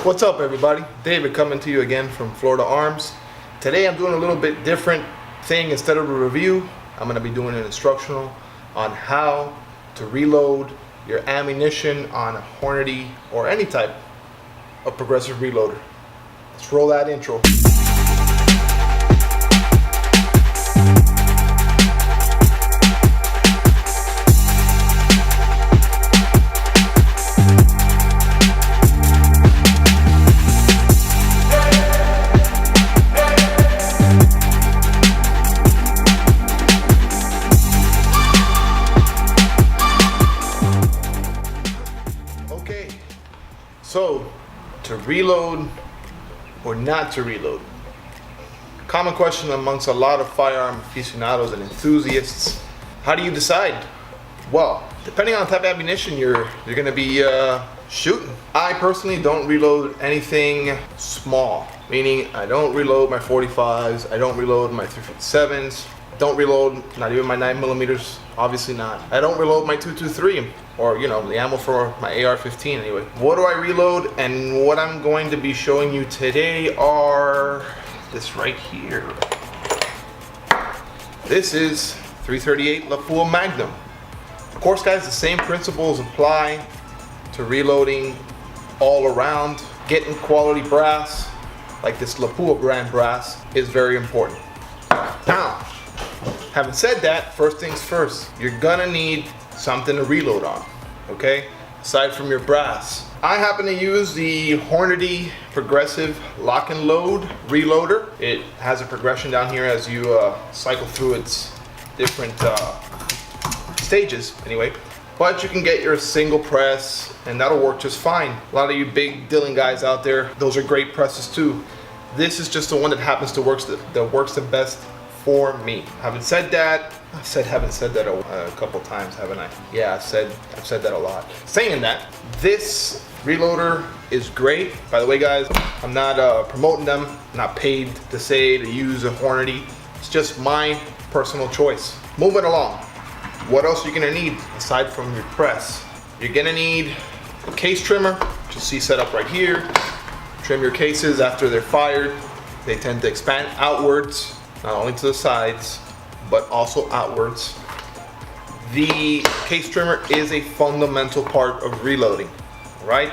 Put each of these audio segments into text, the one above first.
What's up, everybody? David coming to you again from FloridaArms. Today I'm doing a little bit different thing. Instead of a review, I'm going to be doing an instructional on how to reload your ammunition on a Hornady or any type of progressive reloader. Let's roll that intro. So, to reload or not to reload? Common question amongst a lot of firearm aficionados and enthusiasts. How do you decide? Well, depending on the type of ammunition you're going to be shooting. I personally don't reload anything small, meaning I don't reload my 45s, I don't reload my 357s, don't reload not even my 9mm, obviously not. I don't reload my 223, or the ammo for my AR-15 anyway. What do I reload? And what I'm going to be showing you today are this right here. This is 338 Lapua Magnum. Of course, guys, the same principles apply to reloading all around. Getting quality brass, like this Lapua brand brass, is very important. Now, having said that, first things first, you're gonna need something to reload on, okay? Aside from your brass. I happen to use the Hornady Progressive Lock and Load Reloader. It has a progression down here as you cycle through its different stages, anyway. But you can get your single press, and that'll work just fine. A lot of you big dealing guys out there, those are great presses too. This is just the one that happens to works the best for me. Having said that, haven't said that a couple times, haven't I? Yeah, I've said that a lot. Saying that, this reloader is great. By the way, guys, I'm not promoting them. I'm not paid to use a Hornady. It's just my personal choice. Moving along. What else are you gonna need aside from your press? You're gonna need a case trimmer, which you see set up right here. Trim your cases after they're fired. They tend to expand outwards, not only to the sides, but also outwards. The case trimmer is a fundamental part of reloading, right?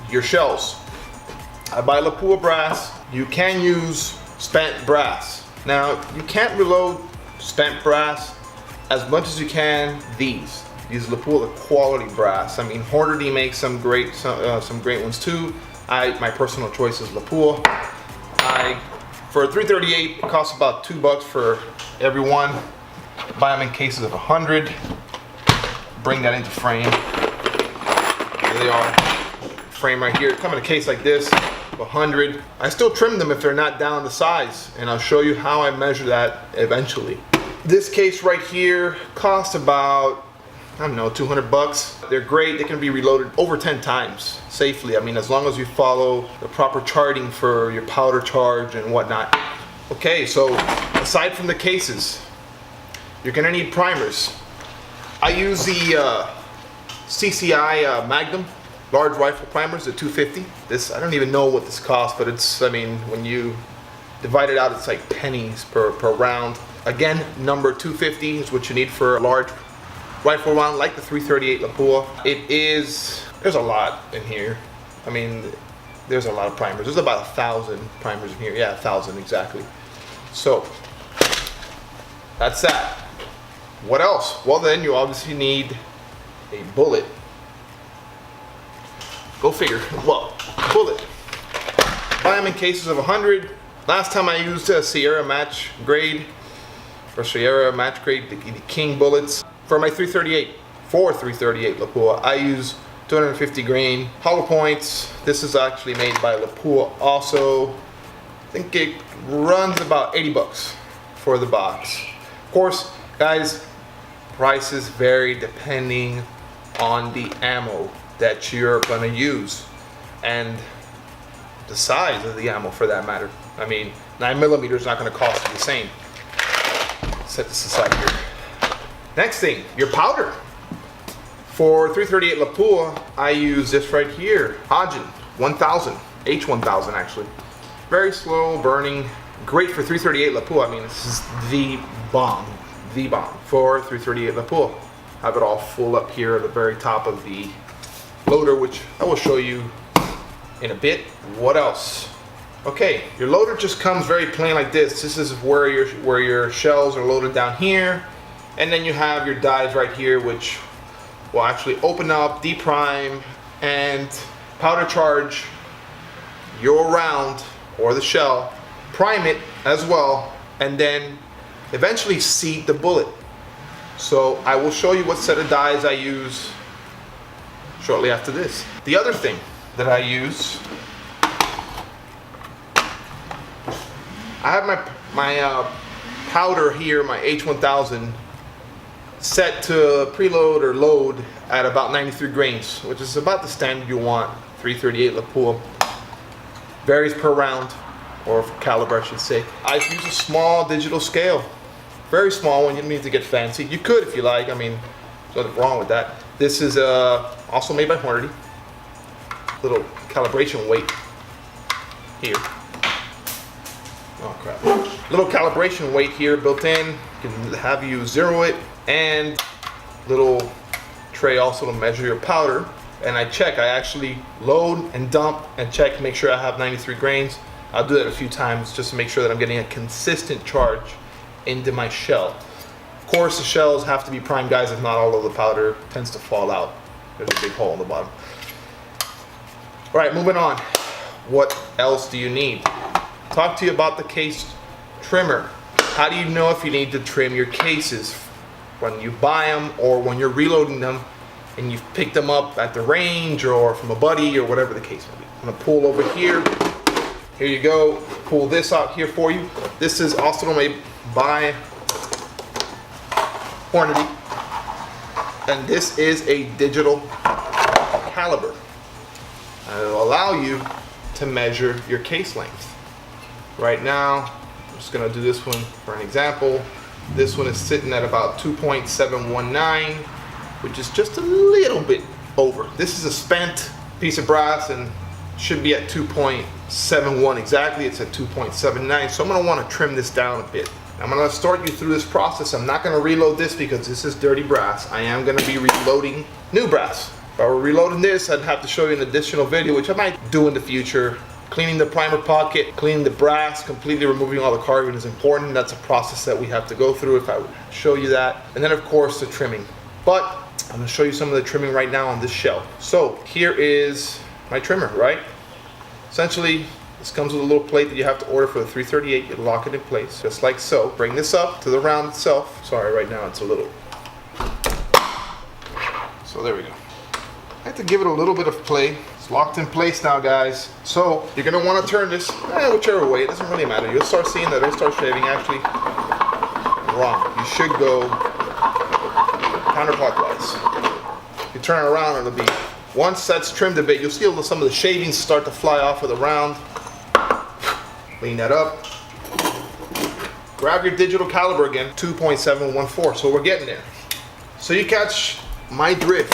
Your shells. I buy Lapua brass. You can use spent brass. Now, you can't reload spent brass as much as you can these Lapua, the quality brass. I mean, Hornady makes some great ones too. My personal choice is Lapua. For a 338, it costs about $2 for every one. Buy them in cases of 100. Bring that into frame. There they are. Frame right here. Come in a case like this, 100. I still trim them if they're not down to size, and I'll show you how I measure that eventually. This case right here costs about, I don't know, $200. They're great. They can be reloaded over 10 times safely. I mean, as long as you follow the proper charting for your powder charge and whatnot. Okay, so aside from the cases, you're gonna need primers. I use the CCI Magnum large rifle primers, the 250. This, I don't even know what this costs, but it's, I mean, when you divide it out, it's like pennies per round. Again, number 250 is what you need for a large rifle round like the 338 Lapua. There's a lot in here. I mean, there's a lot of primers. There's about 1,000 primers in here. Yeah, 1,000 exactly. So, that's that. What else? Well then, you obviously need a bullet. Go figure. Well, bullet. Buy them in cases of 100. Last time I used a Sierra match grade, the King bullets. For my 338, for 338 Lapua, I use 250 grain hollow points. This is actually made by Lapua also. I think it runs about $80 for the box. Of course, guys, prices vary depending on the ammo that you're gonna use and the size of the ammo for that matter. I mean, 9mm is not gonna cost you the same. Set this aside here. Next thing, your powder. For 338 Lapua, I use this right here, Hodgen 1000. H1000 actually. Very slow burning, great for 338 lapua. I mean, this is the bomb for 338 lapua. Have it all full up here at the very top of the loader, which I will show you in a bit. What else? Okay, your loader just comes very plain like this. This is where your shells are loaded down here, and then you have your dies right here, which will actually open up, deprime, and powder charge your round or the shell, prime it as well, and then eventually seat the bullet. So I will show you what set of dies I use shortly after this. The other thing that I use, I have my powder here, my H1000, set to preload or load at about 93 grains, which is about the standard you want, 338 lapua. Varies per round, or caliber I should say. I use a small digital scale. Very small one, you don't need to get fancy. You could if you like, I mean, there's nothing wrong with that. This is also made by Hornady. Little calibration weight here. Oh crap. Little calibration weight here built in. You can have you zero it, and little tray also to measure your powder. And I actually load and dump and check, make sure I have 93 grains. I'll do that a few times just to make sure that I'm getting a consistent charge into my shell. Of course, the shells have to be primed, guys. If not, all of the powder tends to fall out. There's a big hole in the bottom. All right, moving on. What else do you need? Talk to you about the case trimmer. How do you know if you need to trim your cases when you buy them or when you're reloading them and you've picked them up at the range or from a buddy or whatever the case may be? I'm gonna pull over here. Here you go. Pull this out here for you. This is also made by Hornady, and this is a digital caliber. It'll allow you to measure your case length. Right now, I'm just gonna do this one for an example. This one is sitting at about 2.719, which is just a little bit over. This is a spent piece of brass and should be at 2.71 exactly. It's at 2.79, so I'm gonna wanna trim this down a bit. I'm gonna start you through this process. I'm not gonna reload this because this is dirty brass. I am gonna be reloading new brass. If I were reloading this, I'd have to show you an additional video, which I might do in the future. Cleaning the primer pocket, cleaning the brass, completely removing all the carbon is important. That's a process that we have to go through if I would show you that. And then of course the trimming. But I'm gonna show you some of the trimming right now on this shell. So here is my trimmer, right? Essentially, this comes with a little plate that you have to order for the 338. You lock it in place, just like so. Bring this up to the round itself. Sorry, right now it's a little. So there we go. I have to give it a little bit of play. It's locked in place now, guys. So you're gonna want to turn this whichever way. It doesn't really matter. You'll start seeing that it'll start shaving. Actually, wrong. You should go counterclockwise. You turn it around, and it'll be, once that's trimmed a bit, you'll see some of the shavings start to fly off of the round. Clean that up. Grab your digital caliber again, 2.714. So we're getting there. So you catch my drift.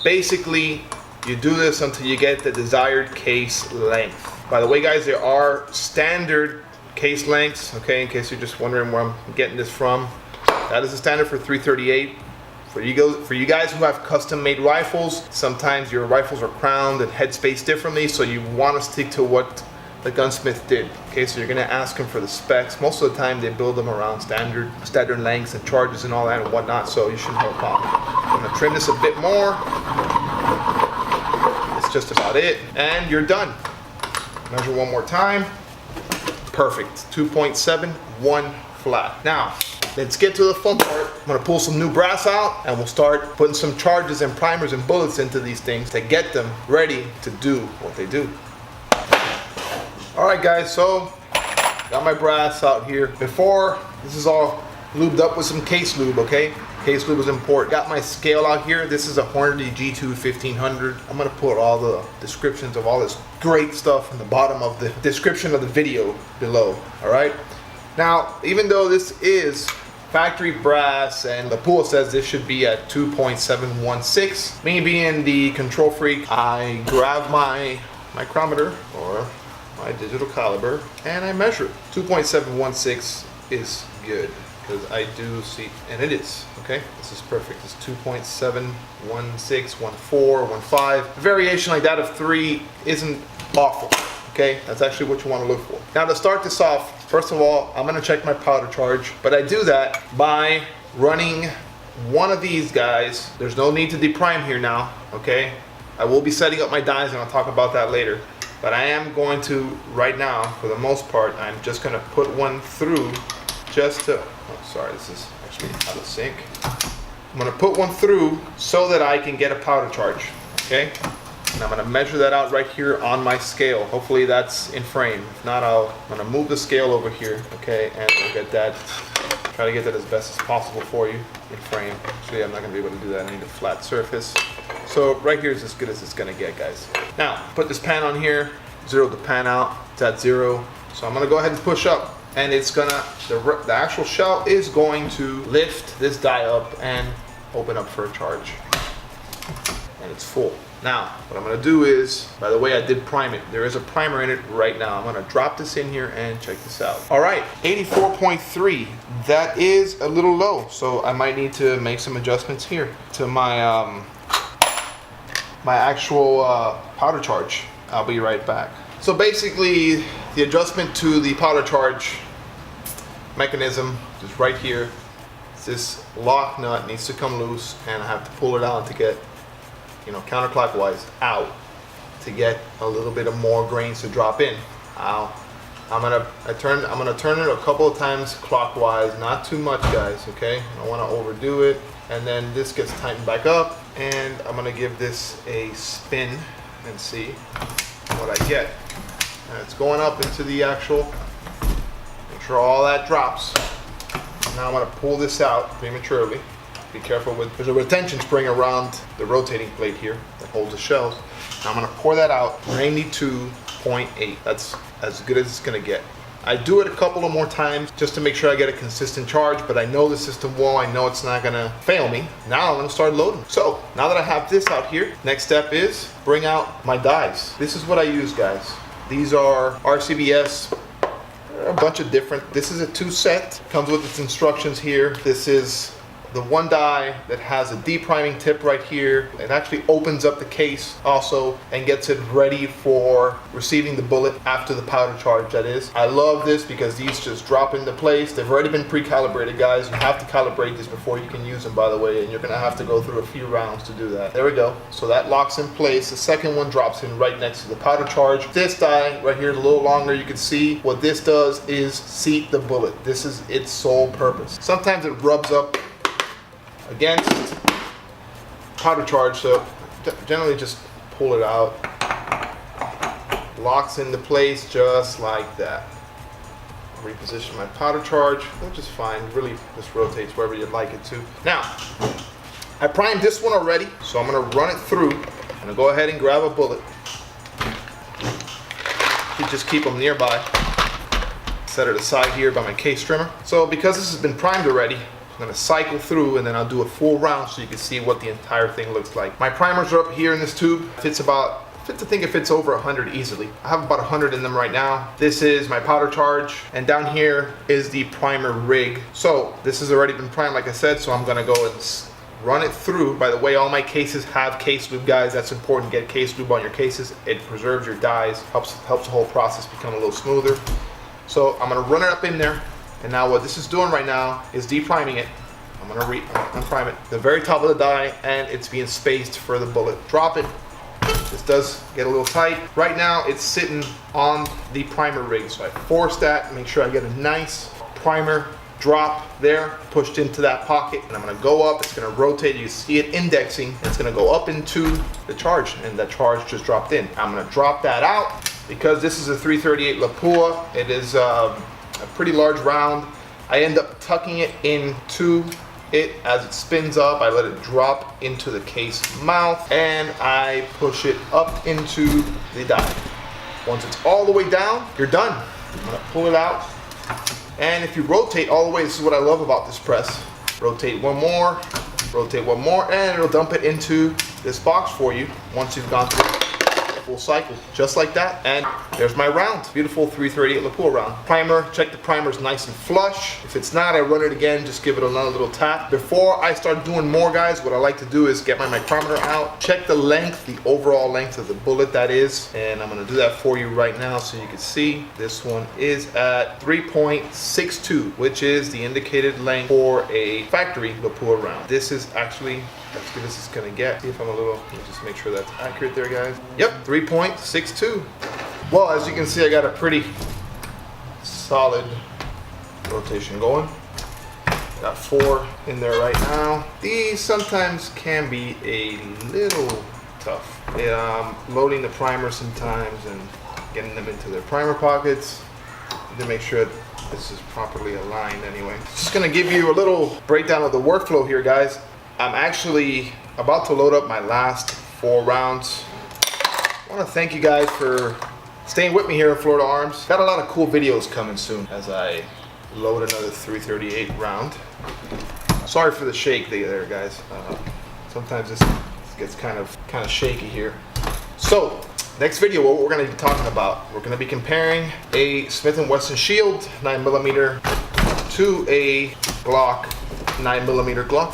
Basically, you do this until you get the desired case length. By the way, guys, there are standard case lengths, okay, in case you're just wondering where I'm getting this from. That is the standard for 338. For you guys who have custom-made rifles, sometimes your rifles are crowned and head spaced differently, so you want to stick to what the gunsmith did. Okay, so you're gonna ask them for the specs. Most of the time, they build them around standard lengths and charges and all that and whatnot, so you shouldn't have a problem. I'm gonna trim this a bit more. It's just about it, and you're done. Measure one more time. Perfect. 2.71 flat. Now, let's get to the fun part. I'm gonna pull some new brass out and we'll start putting some charges and primers and bullets into these things to get them ready to do what they do. All right, guys, so got my brass out here. Before, this is all lubed up with some case lube, okay? Case lube is important. Got my scale out here. This is a Hornady G2 1500. I'm gonna put all the descriptions of all this great stuff in the bottom of the description of the video below, all right? Now, even though this is factory brass and the pool says this should be at 2.716, me being the control freak, I grab my micrometer or my digital caliber and I measure it. 2.716 is good because I do see, and it is, okay? This is perfect. It's 2.716, 14, 15. A variation like that of 3 isn't awful, okay? That's actually what you want to look for. Now to start this off, first of all, I'm gonna check my powder charge, but I do that by running one of these guys. There's no need to deprime here now, okay? I will be setting up my dies and I'll talk about that later. But I am going to, right now, for the most part, I'm just gonna put one through just to, oh sorry, this is actually out of sync. I'm gonna put one through so that I can get a powder charge, okay? And I'm gonna measure that out right here on my scale. Hopefully that's in frame. If not, I'm gonna move the scale over here, okay? And we'll get that, try to get that as best as possible for you in frame. Actually, I'm not gonna be able to do that. I need a flat surface. So right here is as good as it's gonna get, guys. Now, put this pan on here, zero the pan out, it's at 0. So I'm gonna go ahead and push up and it's gonna, the actual shell is going to lift this die up and open up for a charge. And it's full. Now, what I'm gonna do is, by the way, I did prime it. There is a primer in it right now. I'm gonna drop this in here and check this out. All right, 84.3. That is a little low, so I might need to make some adjustments here to my my actual powder charge. I'll be right back. So basically, the adjustment to the powder charge mechanism is right here. This lock nut needs to come loose, and I have to pull it out to get, you know, counterclockwise out to get a little bit of more grains to drop in. I'm gonna turn it a couple of times clockwise, not too much, guys. Okay, I don't want to overdo it. And then this gets tightened back up, and I'm gonna give this a spin and see what I get. And it's going up into the actual. Make sure all that drops. Now I'm gonna pull this out prematurely. Be careful with, there's a retention spring around the rotating plate here that holds the shells. Now I'm gonna pour that out, 92.8. That's as good as it's gonna get. I do it a couple of more times just to make sure I get a consistent charge, but I know the system well, I know it's not gonna fail me. Now I'm gonna start loading. So now that I have this out here, next step is bring out my dies. This is what I use, guys. These are RCBS, a bunch of different, this is a 2 set, comes with its instructions here. This is the one die that has a depriming tip right here. It actually opens up the case also and gets it ready for receiving the bullet after the powder charge, that is. I love this because these just drop into place. They've already been pre-calibrated, guys. You have to calibrate this before you can use them, by the way, and you're gonna have to go through a few rounds to do that. There we go. So that locks in place. The second one drops in right next to the powder charge. This die right here is a little longer. You can see what this does is seat the bullet. This is its sole purpose. Sometimes it rubs up against powder charge, so generally just pull it out. Locks into place just like that. Reposition my powder charge, which is fine. Really just rotates wherever you'd like it to. Now, I primed this one already, so I'm gonna run it through. I'm gonna go ahead and grab a bullet. You just keep them nearby. Set it aside here by my case trimmer. So because this has been primed already, I'm gonna cycle through and then I'll do a full round so you can see what the entire thing looks like. My primers are up here in this tube. I think it fits over 100 easily. I have about 100 in them right now. This is my powder charge, and down here is the primer rig. So this has already been primed, like I said, so I'm gonna go and run it through. By the way, all my cases have case lube, guys. That's important. Get case lube on your cases. It preserves your dies, helps the whole process become a little smoother. So I'm gonna run it up in there. And now what this is doing right now is depriming it. I'm gonna unprime it. The very top of the die, and it's being spaced for the bullet. Drop it. This does get a little tight. Right now it's sitting on the primer rig. So I force that, make sure I get a nice primer drop there, pushed into that pocket. And I'm gonna go up, it's gonna rotate. You see it indexing. It's gonna go up into the charge, and that charge just dropped in. I'm gonna drop that out. Because this is a 338 Lapua, it is a pretty large round. I end up tucking it into it as it spins up. I let it drop into the case mouth and I push it up into the die. Once it's all the way down, you're done. I'm gonna pull it out. And if you rotate all the way, this is what I love about this press. Rotate one more, and it'll dump it into this box for you once you've gone through. full cycle, just like that. And there's my round, beautiful 338 lapel round. Primer, check the primer's nice and flush. If it's not, I run it again, just give it another little tap. Before I start doing more, guys, what I like to do is get my micrometer out, check the length, the overall length of the bullet that is, and I'm gonna do that for you right now so you can see. This one is at 3.62, which is the indicated length for a factory lapel round. This is actually as good as it's gonna get. See if I'm a little, let me just make sure that's accurate there, guys. Yep, 3.62. Well, as you can see, I got a pretty solid rotation going. Got 4 in there right now. These sometimes can be a little tough. Loading the primer sometimes and getting them into their primer pockets. To make sure this is properly aligned anyway. Just gonna give you a little breakdown of the workflow here, guys. I'm actually about to load up my last 4 rounds. I wanna thank you guys for staying with me here at FloridaArms. Got a lot of cool videos coming soon as I load another 338 round. Sorry for the shake there, guys. Sometimes this gets kind of shaky here. So, next video, what we're going to be talking about, we're going to be comparing a Smith & Wesson Shield 9mm to a Glock 9mm, Glock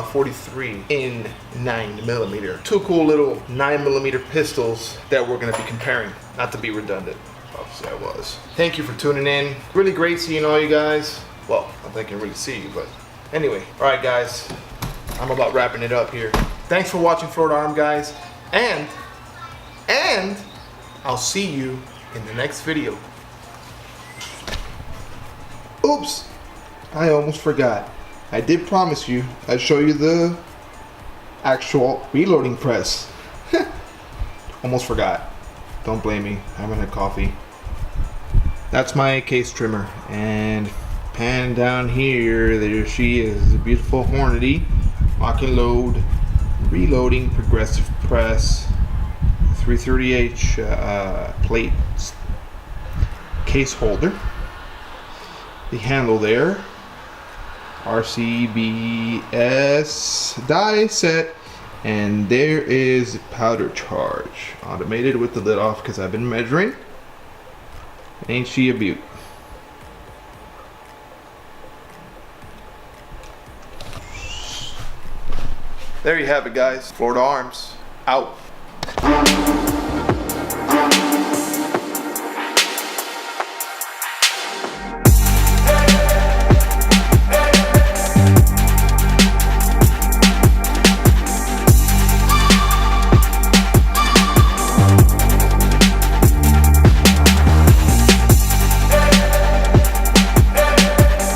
43 in 9mm. 2 cool little 9mm pistols that we're going to be comparing, not to be redundant. Obviously I was. Thank you for tuning in. Really great seeing all you guys. Well, I don't think I can really see you, but anyway. All right, guys, I'm about wrapping it up here. Thanks for watching FloridaArms, guys, and I'll see you in the next video. Oops, I almost forgot. I did promise you I'd show you the actual reloading press. Almost forgot. Don't blame me, I haven't had coffee. That's my case trimmer, and pan down here, there she is, a beautiful Hornady lock and load reloading progressive press 330H plate case holder. The handle there, RCBS die set, and there is powder charge, automated with the lid off because I've been measuring. Ain't she a beaut? There you have it, guys. FloridaArms out.